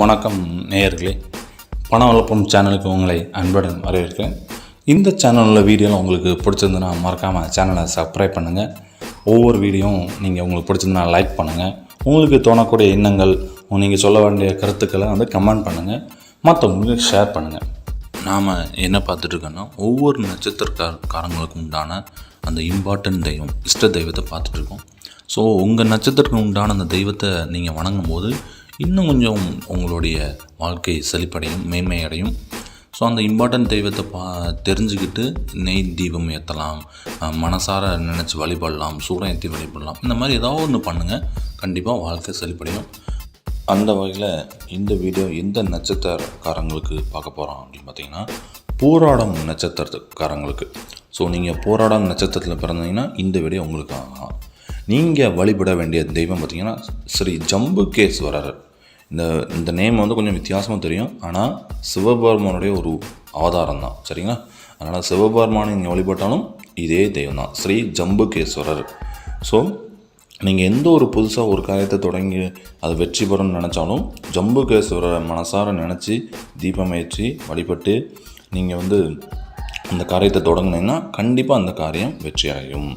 வணக்கம் நேயர்களே, பண வளர்ப்பும் சேனலுக்கு உங்களை அன்புடன் வரவேற்கிறேன். இந்த சேனலில் வீடியோவில் உங்களுக்கு பிடிச்சிருந்துன்னா மறக்காமல் சேனலை சப்ஸ்கிரைப் பண்ணுங்கள். ஒவ்வொரு வீடியோவும் நீங்கள் உங்களுக்கு பிடிச்சிருந்தா லைக் பண்ணுங்கள். உங்களுக்கு தோணக்கூடிய எண்ணங்கள், நீங்கள் சொல்ல வேண்டிய கருத்துக்களை கமெண்ட் பண்ணுங்கள், மற்றவங்களுக்கு ஷேர் பண்ணுங்கள். நாம் என்ன பார்த்துட்ருக்கோன்னா, ஒவ்வொரு நட்சத்திரக்காரங்களுக்கும் உண்டான அந்த இம்பார்ட்டன்ட் தெய்வம், இஷ்ட தெய்வத்தை பார்த்துட்ருக்கோம். ஸோ உங்கள் நட்சத்திரத்துக்கு உண்டான அந்த தெய்வத்தை நீங்கள் வணங்கும் போது இன்னும் கொஞ்சம் உங்களுடைய வாழ்க்கை செழிப்படையும், மேன்மையடையும். ஸோ அந்த இம்பார்ட்டன்ட் தெய்வத்தை தெரிஞ்சுக்கிட்டு நெய் தீபம் ஏற்றலாம், மனசார நினச்சி வழிபடலாம், சூடம் ஏற்றி வழிபடலாம். இந்த மாதிரி ஏதாவது ஒன்று பண்ணுங்கள், கண்டிப்பாக வாழ்க்கை செழிப்படையும். அந்த வகையில் இந்த வீடியோ எந்த நட்சத்திரக்காரங்களுக்கு பார்க்க போகிறோம் அப்படின்னு பார்த்தீங்கன்னா, போராடம் நட்சத்திரக்காரங்களுக்கு. ஸோ நீங்கள் போராடம் நட்சத்திரத்தில் பிறந்தீங்கன்னா இந்த வீடியோ உங்களுக்கு ஆகலாம். நீங்கள் வழிபட வேண்டிய தெய்வம் பார்த்திங்கன்னா ஸ்ரீ ஜம்புகேஸ்வரர். இந்த நேம் கொஞ்சம் வித்தியாசமாக தெரியும், ஆனால் சிவபெருமானுடைய ஒரு அவதாரம் தான், சரிங்களா? அதனால் சிவபெருமானை நீங்கள் வழிபட்டாலும் இதே தெய்வம் தான், ஸ்ரீ ஜம்புகேஸ்வரர். ஸோ நீங்கள் எந்த ஒரு புதுசாக ஒரு காரியத்தை தொடங்கி அது வெற்றி பெறணும்னு நினச்சாலும் ஜம்புகேஸ்வரரை மனசார நினச்சி தீபம் ஏற்றி வழிபட்டு நீங்கள் அந்த காரியத்தை தொடங்கினீங்கன்னா கண்டிப்பாக அந்த காரியம் வெற்றி அடையும்.